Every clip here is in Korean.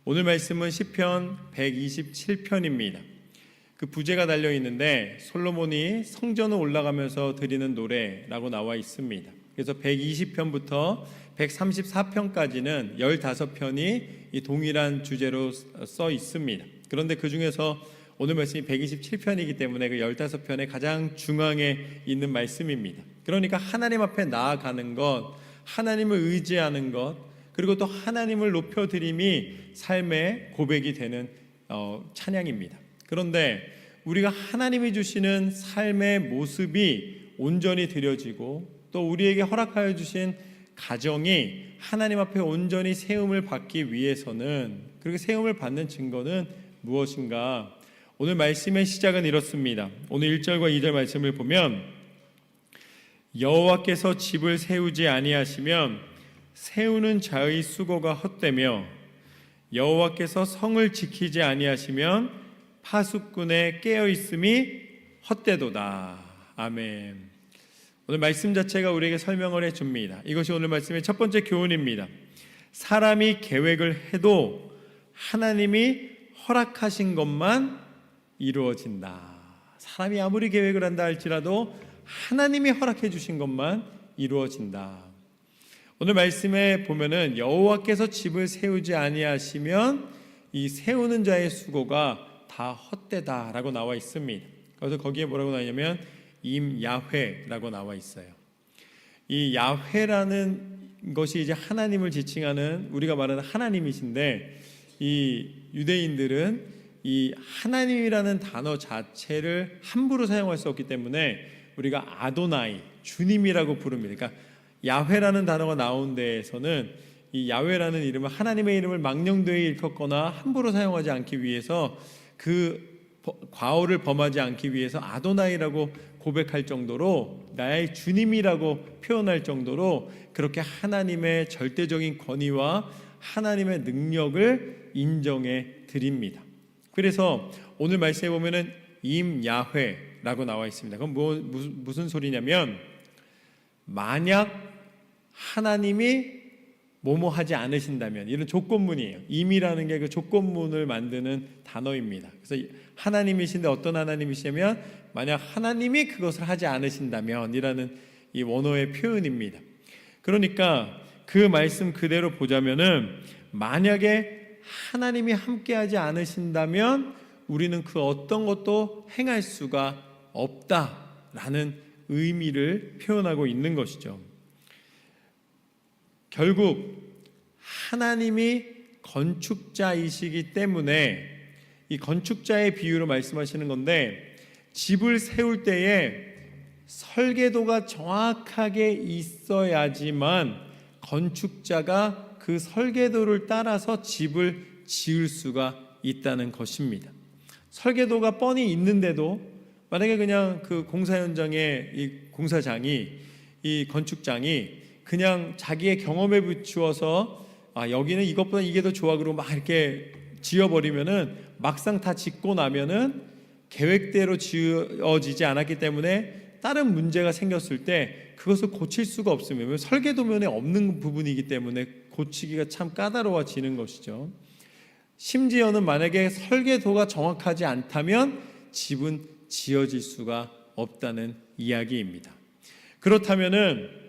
오늘 말씀은 시편 127편입니다. 그 부제가 달려 있는데 솔로몬이 성전을 올라가면서 드리는 노래라고 나와 있습니다. 그래서 120편부터 134편까지는 15편이 이 동일한 주제로 써 있습니다. 그런데 그 중에서 오늘 말씀이 127편이기 때문에 그 15편의 가장 중앙에 있는 말씀입니다. 그러니까 하나님 앞에 나아가는 것, 하나님을 의지하는 것, 그리고 또 하나님을 높여드림이 삶의 고백이 되는 찬양입니다. 그런데 우리가 하나님이 주시는 삶의 모습이 온전히 드려지고 또 우리에게 허락하여 주신 가정이 하나님 앞에 온전히 세움을 받기 위해서는, 그리고 세움을 받는 증거는 무엇인가? 오늘 말씀의 시작은 이렇습니다. 오늘 1절과 2절 말씀을 보면 여호와께서 집을 세우지 아니하시면 세우는 자의 수고가 헛되며 여호와께서 성을 지키지 아니하시면 파수꾼의 깨어있음이 헛되도다. 아멘. 오늘 말씀 자체가 우리에게 설명을 해줍니다. 이것이 오늘 말씀의 첫 번째 교훈입니다. 사람이 계획을 해도 하나님이 허락하신 것만 이루어진다. 사람이 아무리 계획을 한다 할지라도 하나님이 허락해 주신 것만 이루어진다. 오늘 말씀에 보면은 여호와께서 집을 세우지 아니하시면 이 세우는 자의 수고가 다 헛되다라고 나와 있습니다. 그래서 거기에 뭐라고 나오냐면 임야훼라고 나와 있어요. 이 야훼라는 것이 이제 하나님을 지칭하는, 우리가 말하는 하나님이신데, 이 유대인들은 이 하나님이라는 단어 자체를 함부로 사용할 수 없기 때문에 우리가 아도나이, 주님이라고 부릅니다. 그러니까 야훼라는 단어가 나온 데에서는 이 야훼라는 이름은 하나님의 이름을 망령되이 일컫거나 함부로 사용하지 않기 위해서, 그 과오를 범하지 않기 위해서 아도나이라고 고백할 정도로, 나의 주님이라고 표현할 정도로 그렇게 하나님의 절대적인 권위와 하나님의 능력을 인정해 드립니다. 그래서 오늘 말씀에 보면은 임야훼라고 나와 있습니다. 그럼 무슨 소리냐면, 만약 하나님이 뭐뭐 하지 않으신다면, 이런 조건문이에요. 임이라는 게 그 조건문을 만드는 단어입니다. 그래서 하나님이신데 어떤 하나님이시냐면, 만약 하나님이 그것을 하지 않으신다면 이라는 이 원어의 표현입니다. 그러니까 그 말씀 그대로 보자면은, 만약에 하나님이 함께하지 않으신다면 우리는 그 어떤 것도 행할 수가 없다라는 의미를 표현하고 있는 것이죠. 결국 하나님이 건축자이시기 때문에 이 건축자의 비유로 말씀하시는 건데, 집을 세울 때에 설계도가 정확하게 있어야지만 건축자가 그 설계도를 따라서 집을 지을 수가 있다는 것입니다. 설계도가 뻔히 있는데도 만약에 그냥 그 공사 현장의 이 공사장이, 이 건축장이 그냥 자기의 경험에 비추어서 여기는 이것보다 이게 더 좋아 그러고 막 이렇게 지어버리면은 막상 다 짓고 나면은 계획대로 지어지지 않았기 때문에 다른 문제가 생겼을 때 그것을 고칠 수가 없으면, 설계도면에 없는 부분이기 때문에 고치기가 참 까다로워지는 것이죠. 심지어는 만약에 설계도가 정확하지 않다면 집은 지어질 수가 없다는 이야기입니다. 그렇다면은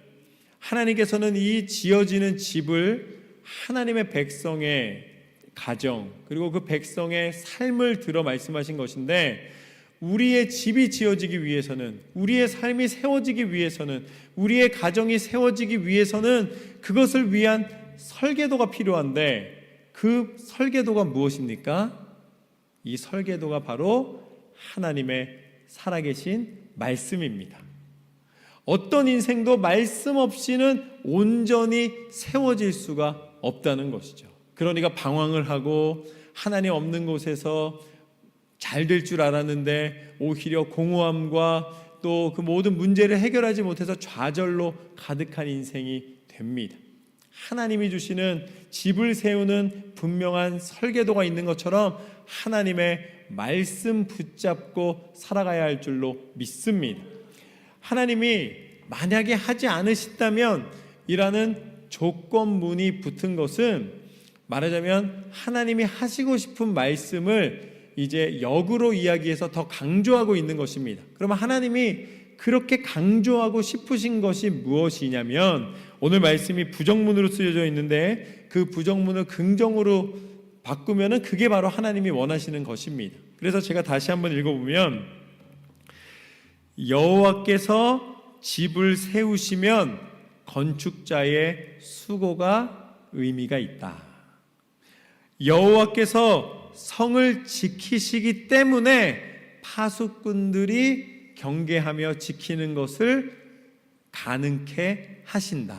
하나님께서는 이 지어지는 집을 하나님의 백성의 가정, 그리고 그 백성의 삶을 들어 말씀하신 것인데, 우리의 집이 지어지기 위해서는, 우리의 삶이 세워지기 위해서는, 우리의 가정이 세워지기 위해서는 그것을 위한 설계도가 필요한데, 그 설계도가 무엇입니까? 이 설계도가 바로 하나님의 살아계신 말씀입니다. 어떤 인생도 말씀 없이는 온전히 세워질 수가 없다는 것이죠. 그러니까 방황을 하고 하나님 없는 곳에서 잘 될 줄 알았는데 오히려 공허함과 또 그 모든 문제를 해결하지 못해서 좌절로 가득한 인생이 됩니다. 하나님이 주시는 집을 세우는 분명한 설계도가 있는 것처럼 하나님의 말씀 붙잡고 살아가야 할 줄로 믿습니다. 하나님이 만약에 하지 않으신다면 이라는 조건문이 붙은 것은 말하자면 하나님이 하시고 싶은 말씀을 이제 역으로 이야기해서 더 강조하고 있는 것입니다. 그러면 하나님이 그렇게 강조하고 싶으신 것이 무엇이냐면, 오늘 말씀이 부정문으로 쓰여져 있는데 그 부정문을 긍정으로 바꾸면은 그게 바로 하나님이 원하시는 것입니다. 그래서 제가 다시 한번 읽어보면, 여호와께서 집을 세우시면 건축자의 수고가 의미가 있다. 여호와께서 성을 지키시기 때문에 파수꾼들이 경계하며 지키는 것을 가능케 하신다.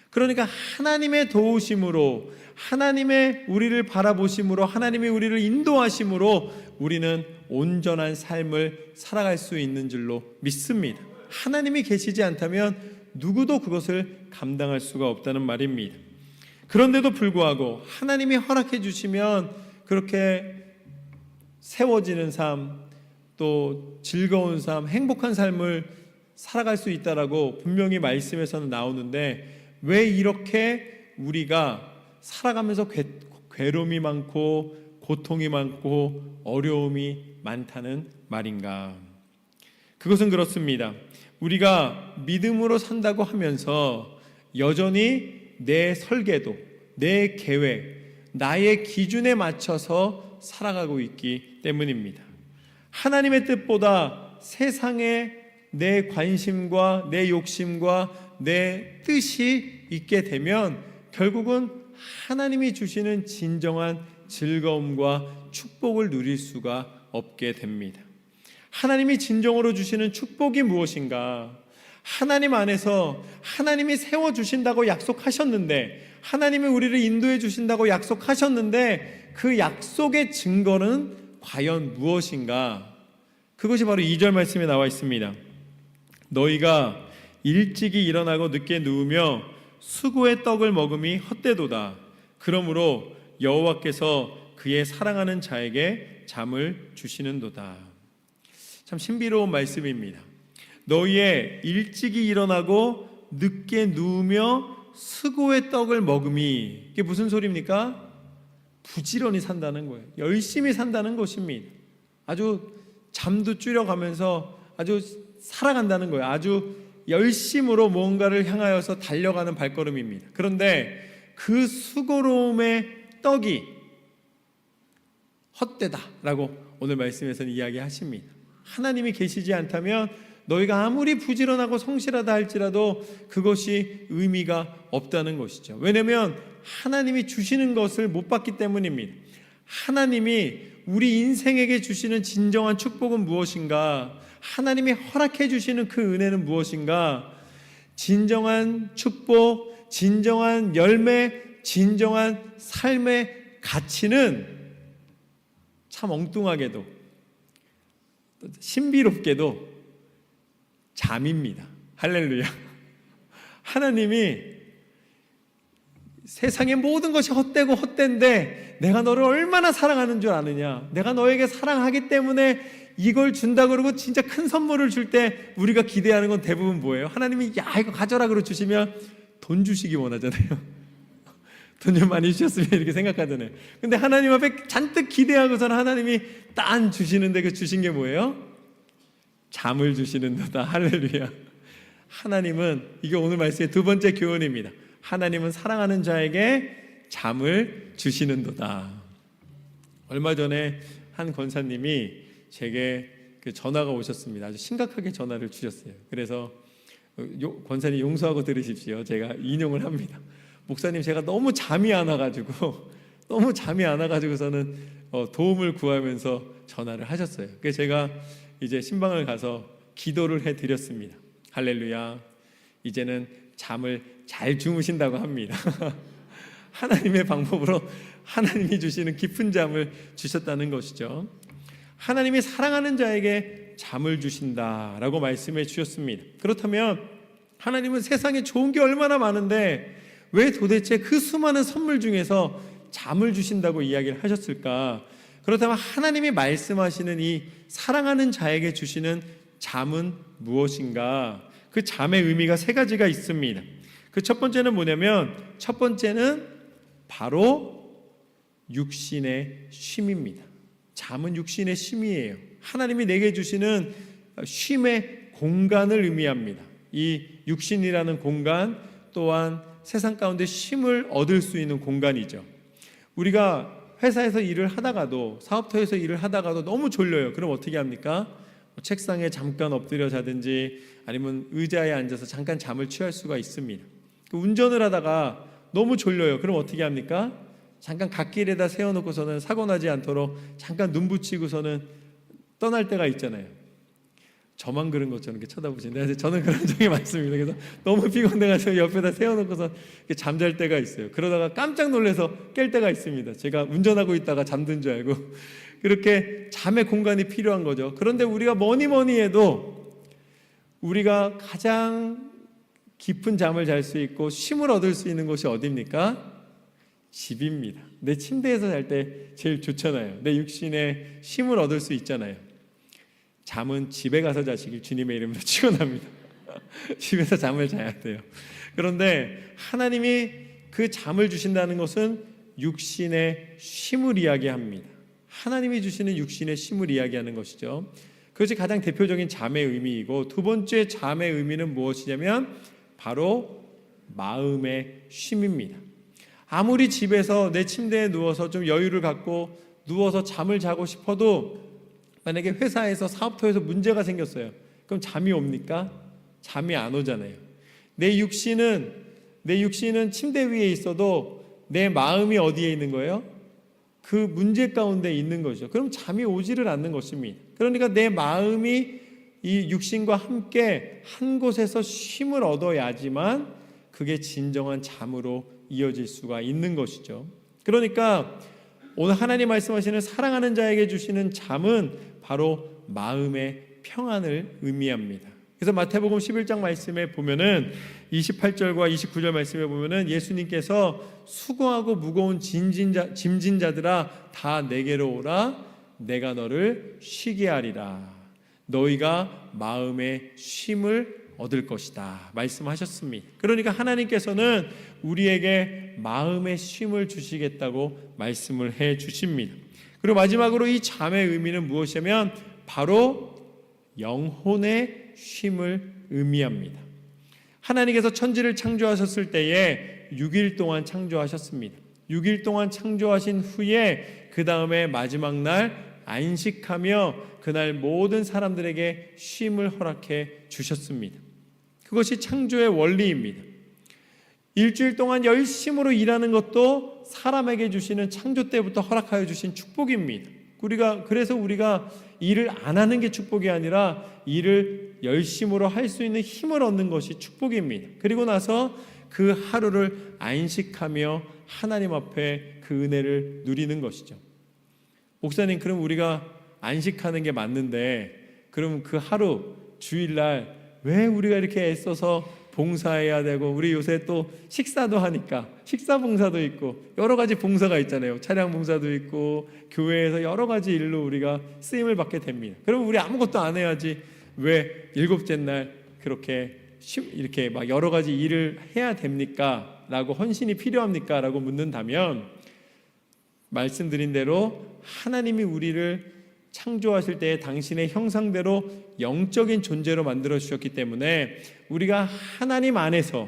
그러니까 하나님의 도우심으로, 하나님의 우리를 바라보심으로, 하나님의 우리를 인도하심으로 우리는 온전한 삶을 살아갈 수 있는 줄로 믿습니다. 하나님이 계시지 않다면 누구도 그것을 감당할 수가 없다는 말입니다. 그런데도 불구하고 하나님이 허락해 주시면 그렇게 세워지는 삶, 또 즐거운 삶, 행복한 삶을 살아갈 수 있다라고 분명히 말씀에서는 나오는데, 왜 이렇게 우리가 살아가면서 괴로움이 많고 고통이 많고 어려움이 많다는 말인가? 그것은 그렇습니다. 우리가 믿음으로 산다고 하면서 여전히 내 설계도, 내 계획, 나의 기준에 맞춰서 살아가고 있기 때문입니다. 하나님의 뜻보다 세상에 내 관심과 내 욕심과 내 뜻이 있게 되면 결국은 하나님이 주시는 진정한 즐거움과 축복을 누릴 수가 없게 됩니다. 하나님이 진정으로 주시는 축복이 무엇인가? 하나님 안에서 하나님이 세워주신다고 약속하셨는데, 하나님이 우리를 인도해 주신다고 약속하셨는데 그 약속의 증거는 과연 무엇인가? 그것이 바로 2절 말씀에 나와 있습니다. 너희가 일찍이 일어나고 늦게 누우며 수고의 떡을 먹음이 헛되도다. 그러므로 여호와께서 그의 사랑하는 자에게 잠을 주시는도다. 참 신비로운 말씀입니다. 너희의 일찍이 일어나고 늦게 누우며 수고의 떡을 먹음이, 이게 무슨 소리입니까? 부지런히 산다는 거예요. 열심히 산다는 것입니다. 아주 잠도 줄여가면서 아주 살아간다는 거예요. 아주 열심으로 뭔가를 향하여서 달려가는 발걸음입니다. 그런데 그 수고로움의 떡이 헛되다라고 오늘 말씀에서는 이야기하십니다. 하나님이 계시지 않다면 너희가 아무리 부지런하고 성실하다 할지라도 그것이 의미가 없다는 것이죠. 왜냐하면 하나님이 주시는 것을 못 받기 때문입니다. 하나님이 우리 인생에게 주시는 진정한 축복은 무엇인가? 하나님이 허락해 주시는 그 은혜는 무엇인가? 진정한 축복, 진정한 열매, 진정한 삶의 가치는 참 엉뚱하게도 신비롭게도 잠입니다. 할렐루야. 하나님이 세상의 모든 것이 헛되고 헛된데 내가 너를 얼마나 사랑하는 줄 아느냐, 내가 너에게 사랑하기 때문에 이걸 준다 그러고 진짜 큰 선물을 줄 때 우리가 기대하는 건 대부분 뭐예요? 하나님이 야 이거 가져라 그러 주시면 돈 주시기 원하잖아요. 돈 좀 많이 주셨으면 이렇게 생각하잖아요. 근데 하나님 앞에 잔뜩 기대하고서는 하나님이 딴 주시는데 그 주신 게 뭐예요? 잠을 주시는도다. 할렐루야. 하나님은, 이게 오늘 말씀의 두 번째 교훈입니다. 하나님은 사랑하는 자에게 잠을 주시는도다. 얼마 전에 한 권사님이 제게 그 전화가 오셨습니다. 아주 심각하게 전화를 주셨어요. 그래서 권사님 용서하고 들으십시오. 제가 인용을 합니다. 목사님, 제가 너무 잠이 안 와가지고서는 도움을 구하면서 전화를 하셨어요. 그래서 제가 이제 신방을 가서 기도를 해드렸습니다. 할렐루야. 이제는 잠을 잘 주무신다고 합니다. 하나님의 방법으로 하나님이 주시는 깊은 잠을 주셨다는 것이죠. 하나님이 사랑하는 자에게 잠을 주신다라고 말씀해 주셨습니다. 그렇다면 하나님은 세상에 좋은 게 얼마나 많은데 왜 도대체 그 수많은 선물 중에서 잠을 주신다고 이야기를 하셨을까? 그렇다면 하나님이 말씀하시는 이 사랑하는 자에게 주시는 잠은 무엇인가? 그 잠의 의미가 세 가지가 있습니다. 그 첫 번째는 뭐냐면, 첫 번째는 바로 육신의 쉼입니다. 잠은 육신의 쉼이에요. 하나님이 내게 주시는 쉼의 공간을 의미합니다. 이 육신이라는 공간 또한 세상 가운데 쉼을 얻을 수 있는 공간이죠. 우리가 회사에서 일을 하다가도, 사업터에서 일을 하다가도 너무 졸려요. 그럼 어떻게 합니까? 책상에 잠깐 엎드려 자든지 아니면 의자에 앉아서 잠깐 잠을 취할 수가 있습니다. 운전을 하다가 너무 졸려요. 그럼 어떻게 합니까? 잠깐 갓길에다 세워놓고서는 사고 나지 않도록 잠깐 눈 붙이고서는 떠날 때가 있잖아요. 저만 그런 것처럼 이렇게 쳐다보시는데 저는 그런 적이 많습니다. 그래서 너무 피곤해가지고 옆에다 세워놓고서 잠잘 때가 있어요. 그러다가 깜짝 놀라서 깰 때가 있습니다. 제가 운전하고 있다가 잠든 줄 알고. 그렇게 잠의 공간이 필요한 거죠. 그런데 우리가 뭐니 해도 우리가 가장 깊은 잠을 잘 수 있고 쉼을 얻을 수 있는 곳이 어디입니까? 집입니다. 내 침대에서 잘 때 제일 좋잖아요. 내 육신에 쉼을 얻을 수 있잖아요. 잠은 집에 가서 자시길 주님의 이름으로 축원합니다. 집에서 잠을 자야 돼요. 그런데 하나님이 그 잠을 주신다는 것은 육신의 쉼을 이야기합니다. 하나님이 주시는 육신의 쉼을 이야기하는 것이죠. 그것이 가장 대표적인 잠의 의미이고, 두 번째 잠의 의미는 무엇이냐면 바로 마음의 쉼입니다. 아무리 집에서 내 침대에 누워서 좀 여유를 갖고 누워서 잠을 자고 싶어도 만약에 회사에서 사업터에서 문제가 생겼어요. 그럼 잠이 옵니까? 잠이 안 오잖아요. 내 육신은 침대 위에 있어도 내 마음이 어디에 있는 거예요? 그 문제 가운데 있는 거죠. 그럼 잠이 오지를 않는 것입니다. 그러니까 내 마음이 이 육신과 함께 한 곳에서 쉼을 얻어야지만 그게 진정한 잠으로 이어질 수가 있는 것이죠. 그러니까 오늘 하나님 말씀하시는 사랑하는 자에게 주시는 잠은 바로 마음의 평안을 의미합니다. 그래서 마태복음 11장 말씀에 보면은 28절과 29절 말씀에 보면은 예수님께서 수고하고 무거운 짐진 자들아 다 내게로 오라, 내가 너를 쉬게 하리라. 너희가 마음의 쉼을 얻을 것이다 말씀하셨습니다. 그러니까 하나님께서는 우리에게 마음의 쉼을 주시겠다고 말씀을 해 주십니다. 그리고 마지막으로 이 잠의 의미는 무엇이냐면 바로 영혼의 쉼을 의미합니다. 하나님께서 천지를 창조하셨을 때에 6일 동안 창조하셨습니다. 6일 동안 창조하신 후에 그 다음에 마지막 날 안식하며 그날 모든 사람들에게 쉼을 허락해 주셨습니다. 그것이 창조의 원리입니다. 일주일 동안 열심으로 일하는 것도 사람에게 주시는 창조 때부터 허락하여 주신 축복입니다. 그래서 우리가 일을 안 하는 게 축복이 아니라 일을 열심으로 할 수 있는 힘을 얻는 것이 축복입니다. 그리고 나서 그 하루를 안식하며 하나님 앞에 그 은혜를 누리는 것이죠. 목사님, 그럼 우리가 안식하는 게 맞는데 그럼 그 하루 주일날 왜 우리가 이렇게 애써서 봉사해야 되고, 우리 요새 또 식사도 하니까 식사 봉사도 있고 여러 가지 봉사가 있잖아요. 차량 봉사도 있고 교회에서 여러 가지 일로 우리가 쓰임을 받게 됩니다. 그럼 우리 아무것도 안 해야지 왜 일곱째 날 그렇게 이렇게 막 여러 가지 일을 해야 됩니까? 라고 헌신이 필요합니까? 라고 묻는다면 말씀드린 대로 하나님이 우리를 창조하실 때에 당신의 형상대로 영적인 존재로 만들어 주셨기 때문에 우리가 하나님 안에서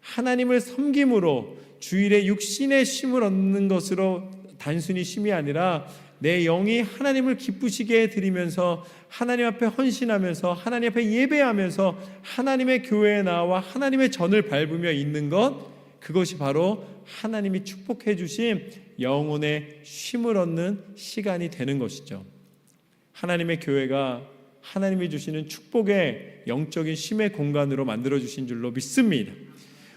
하나님을 섬김으로 주일에 육신의 쉼을 얻는 것으로 단순히 쉼이 아니라 내 영이 하나님을 기쁘시게 드리면서 하나님 앞에 헌신하면서 하나님 앞에 예배하면서 하나님의 교회에 나와 하나님의 전을 밟으며 있는 것, 그것이 바로 하나님이 축복해 주신 영혼의 쉼을 얻는 시간이 되는 것이죠. 하나님의 교회가 하나님이 주시는 축복의 영적인 쉼의 공간으로 만들어 주신 줄로 믿습니다.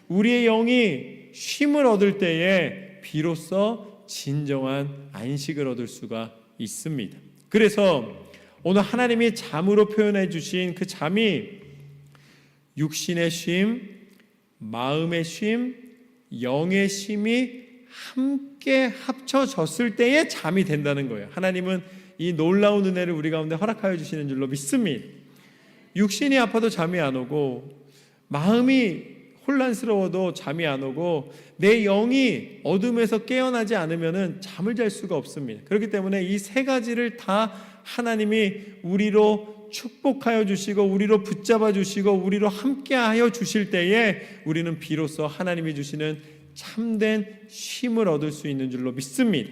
우리의 영이 쉼을 얻을 때에 비로소 진정한 안식을 얻을 수가 있습니다. 그래서 오늘 하나님이 잠으로 표현해 주신 그 잠이 육신의 쉼, 마음의 쉼, 영의 쉼이 함께 합쳐졌을 때에 잠이 된다는 거예요. 하나님은 이 놀라운 은혜를 우리 가운데 허락하여 주시는 줄로 믿습니다. 육신이 아파도 잠이 안 오고 마음이 혼란스러워도 잠이 안 오고 내 영이 어둠에서 깨어나지 않으면 잠을 잘 수가 없습니다. 그렇기 때문에 이 세 가지를 다 하나님이 우리로 축복하여 주시고 우리로 붙잡아 주시고 우리로 함께하여 주실 때에 우리는 비로소 하나님이 주시는 참된 쉼을 얻을 수 있는 줄로 믿습니다.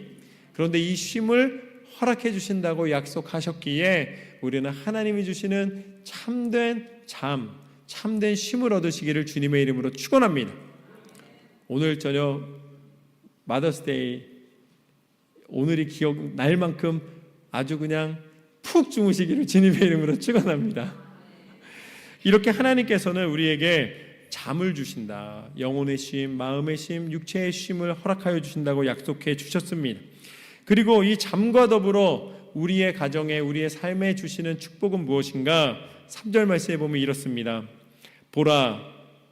그런데 이 쉼을 허락해 주신다고 약속하셨기에 우리는 하나님이 주시는 참된 잠, 참된 쉼을 얻으시기를 주님의 이름으로 축원합니다. 오늘 저녁 마더스데이, 오늘이 기억날 만큼 아주 그냥 푹 주무시기를 주님의 이름으로 축원합니다. 이렇게 하나님께서는 우리에게 잠을 주신다. 영혼의 쉼, 마음의 쉼, 육체의 쉼을 허락하여 주신다고 약속해 주셨습니다. 그리고 이 잠과 더불어 우리의 가정에, 우리의 삶에 주시는 축복은 무엇인가? 3절 말씀에 보면 이렇습니다. 보라,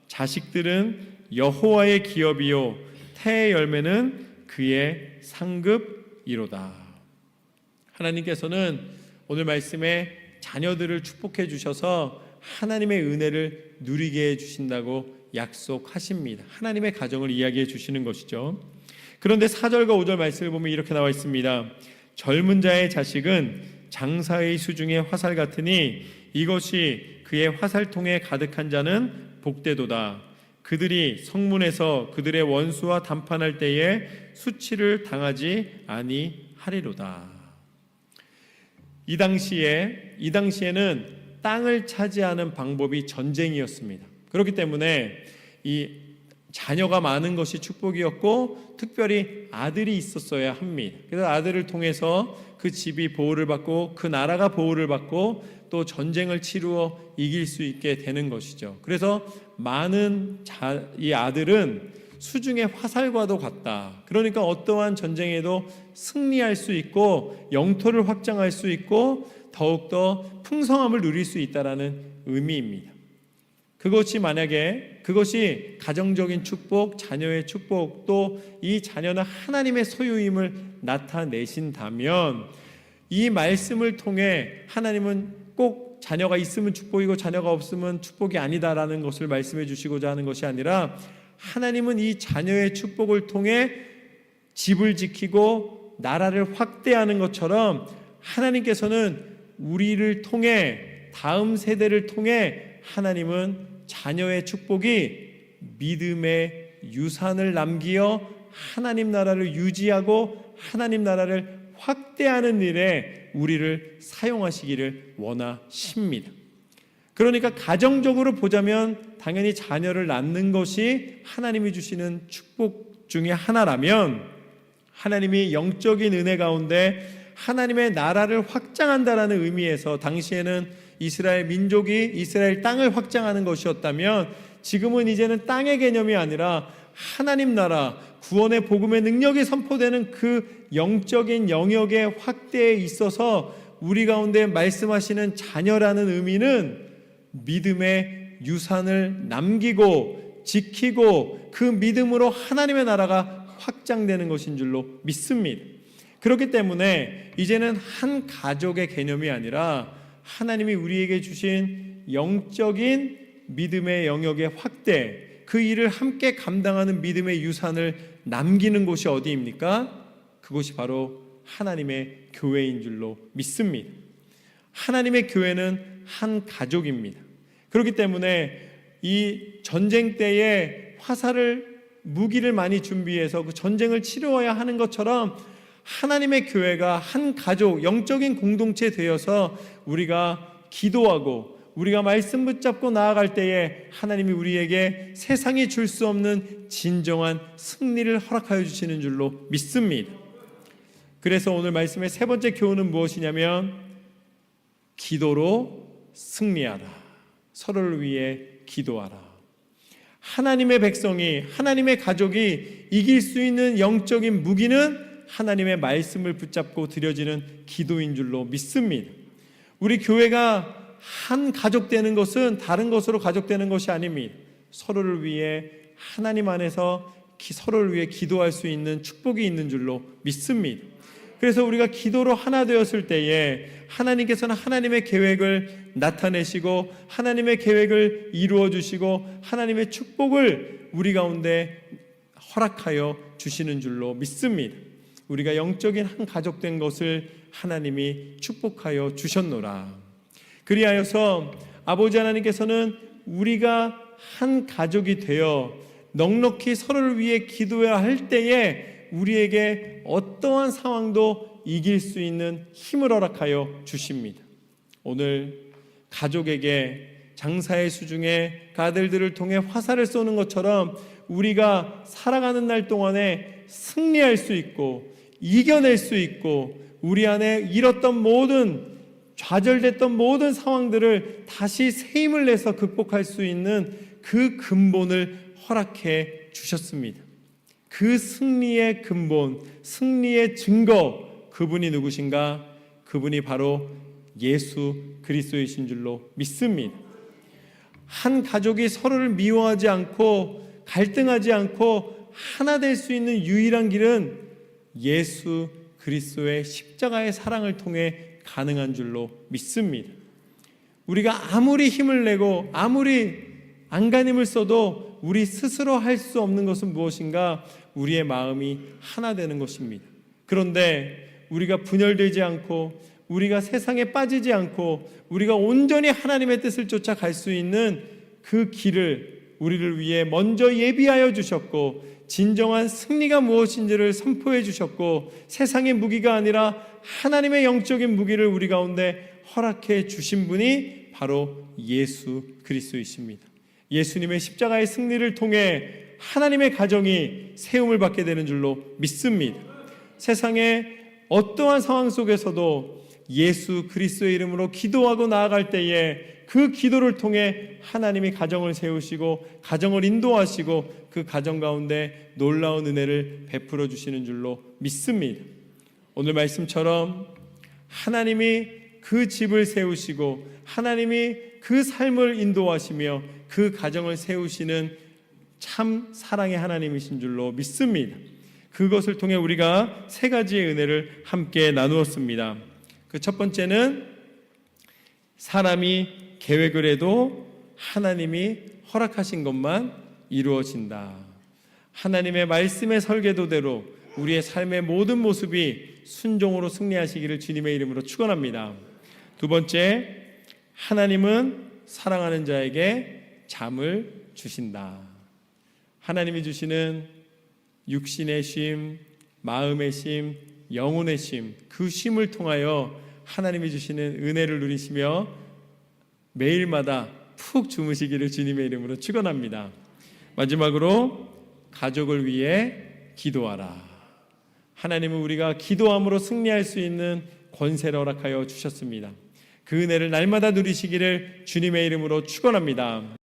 자식들은 여호와의 기업이요 태의 열매는 그의 상급이로다. 하나님께서는 오늘 말씀에 자녀들을 축복해 주셔서 하나님의 은혜를 누리게 해 주신다고 약속하십니다. 하나님의 가정을 이야기해 주시는 것이죠. 그런데 4절과 5절 말씀을 보면 이렇게 나와 있습니다. 젊은 자의 자식은 장사의 수중의 화살 같으니 이것이 그의 화살통에 가득한 자는 복되도다. 그들이 성문에서 그들의 원수와 담판할 때에 수치를 당하지 아니하리로다. 이 당시에는 땅을 차지하는 방법이 전쟁이었습니다. 그렇기 때문에 이 자녀가 많은 것이 축복이었고 특별히 아들이 있었어야 합니다. 그래서 아들을 통해서 그 집이 보호를 받고 그 나라가 보호를 받고 또 전쟁을 치루어 이길 수 있게 되는 것이죠. 그래서 이 아들은 수중의 화살과도 같다. 그러니까 어떠한 전쟁에도 승리할 수 있고 영토를 확장할 수 있고 더욱더 풍성함을 누릴 수 있다라는 의미입니다. 그것이 가정적인 축복, 자녀의 축복, 또 이 자녀는 하나님의 소유임을 나타내신다면 이 말씀을 통해 하나님은 꼭 자녀가 있으면 축복이고 자녀가 없으면 축복이 아니다라는 것을 말씀해 주시고자 하는 것이 아니라 하나님은 이 자녀의 축복을 통해 집을 지키고 나라를 확대하는 것처럼 하나님께서는 우리를 통해 다음 세대를 통해 하나님은 자녀의 축복이 믿음의 유산을 남기어 하나님 나라를 유지하고 하나님 나라를 확대하는 일에 우리를 사용하시기를 원하십니다. 그러니까 가정적으로 보자면 당연히 자녀를 낳는 것이 하나님이 주시는 축복 중에 하나라면 하나님이 영적인 은혜 가운데 하나님의 나라를 확장한다라는 의미에서 당시에는 이스라엘 민족이 이스라엘 땅을 확장하는 것이었다면 지금은 이제는 땅의 개념이 아니라 하나님 나라 구원의 복음의 능력이 선포되는 그 영적인 영역의 확대에 있어서 우리 가운데 말씀하시는 자녀라는 의미는 믿음의 유산을 남기고 지키고 그 믿음으로 하나님의 나라가 확장되는 것인 줄로 믿습니다. 그렇기 때문에 이제는 한 가족의 개념이 아니라 하나님이 우리에게 주신 영적인 믿음의 영역의 확대, 그 일을 함께 감당하는 믿음의 유산을 남기는 곳이 어디입니까? 그곳이 바로 하나님의 교회인 줄로 믿습니다. 하나님의 교회는 한 가족입니다. 그렇기 때문에 이 전쟁 때에 무기를 많이 준비해서 그 전쟁을 치루어야 하는 것처럼 하나님의 교회가 한 가족, 영적인 공동체 되어서 우리가 기도하고 우리가 말씀 붙잡고 나아갈 때에 하나님이 우리에게 세상이 줄 수 없는 진정한 승리를 허락하여 주시는 줄로 믿습니다. 그래서 오늘 말씀의 세 번째 교훈은 무엇이냐면 기도로 승리하라. 서로를 위해 기도하라. 하나님의 백성이, 하나님의 가족이 이길 수 있는 영적인 무기는 하나님의 말씀을 붙잡고 드려지는 기도인 줄로 믿습니다. 우리 교회가 한 가족 되는 것은 다른 것으로 가족되는 것이 아닙니다. 서로를 위해 하나님 안에서 서로를 위해 기도할 수 있는 축복이 있는 줄로 믿습니다. 그래서 우리가 기도로 하나 되었을 때에 하나님께서는 하나님의 계획을 나타내시고 하나님의 계획을 이루어 주시고 하나님의 축복을 우리 가운데 허락하여 주시는 줄로 믿습니다. 우리가 영적인 한 가족 된 것을 하나님이 축복하여 주셨노라. 그리하여서 아버지 하나님께서는 우리가 한 가족이 되어 넉넉히 서로를 위해 기도해야 할 때에 우리에게 어떠한 상황도 이길 수 있는 힘을 허락하여 주십니다. 오늘 가족에게 장사의 수중에 그 아들들을 통해 화살을 쏘는 것처럼 우리가 살아가는 날 동안에 승리할 수 있고 이겨낼 수 있고 우리 안에 잃었던 모든 좌절됐던 모든 상황들을 다시 새 힘을 내서 극복할 수 있는 그 근본을 허락해 주셨습니다. 그 승리의 근본, 승리의 증거, 그분이 누구신가? 그분이 바로 예수 그리스도이신 줄로 믿습니다. 한 가족이 서로를 미워하지 않고 갈등하지 않고 하나 될 수 있는 유일한 길은 예수 그리스도의 십자가의 사랑을 통해 가능한 줄로 믿습니다. 우리가 아무리 힘을 내고 아무리 안간힘을 써도 우리 스스로 할 수 없는 것은 무엇인가? 우리의 마음이 하나 되는 것입니다. 그런데 우리가 분열되지 않고 우리가 세상에 빠지지 않고 우리가 온전히 하나님의 뜻을 쫓아 갈 수 있는 그 길을 우리를 위해 먼저 예비하여 주셨고 진정한 승리가 무엇인지를 선포해 주셨고 세상의 무기가 아니라 하나님의 영적인 무기를 우리 가운데 허락해 주신 분이 바로 예수 그리스도이십니다. 예수님의 십자가의 승리를 통해 하나님의 가정이 세움을 받게 되는 줄로 믿습니다. 세상의 어떠한 상황 속에서도 예수 그리스도의 이름으로 기도하고 나아갈 때에 그 기도를 통해 하나님이 가정을 세우시고 가정을 인도하시고 그 가정 가운데 놀라운 은혜를 베풀어 주시는 줄로 믿습니다. 오늘 말씀처럼 하나님이 그 집을 세우시고 하나님이 그 삶을 인도하시며 그 가정을 세우시는 참 사랑의 하나님이신 줄로 믿습니다. 그것을 통해 우리가 세 가지의 은혜를 함께 나누었습니다. 그 첫 번째는 사람이 계획을 해도 하나님이 허락하신 것만 이루어진다. 하나님의 말씀의 설계도대로 우리의 삶의 모든 모습이 순종으로 승리하시기를 주님의 이름으로 축원합니다. 두 번째, 하나님은 사랑하는 자에게 잠을 주신다. 하나님이 주시는 육신의 쉼, 마음의 쉼, 영혼의 쉼, 그 쉼을 통하여 하나님이 주시는 은혜를 누리시며 매일마다 푹 주무시기를 주님의 이름으로 축원합니다. 마지막으로 가족을 위해 기도하라. 하나님은 우리가 기도함으로 승리할 수 있는 권세를 허락하여 주셨습니다. 그 은혜를 날마다 누리시기를 주님의 이름으로 축원합니다.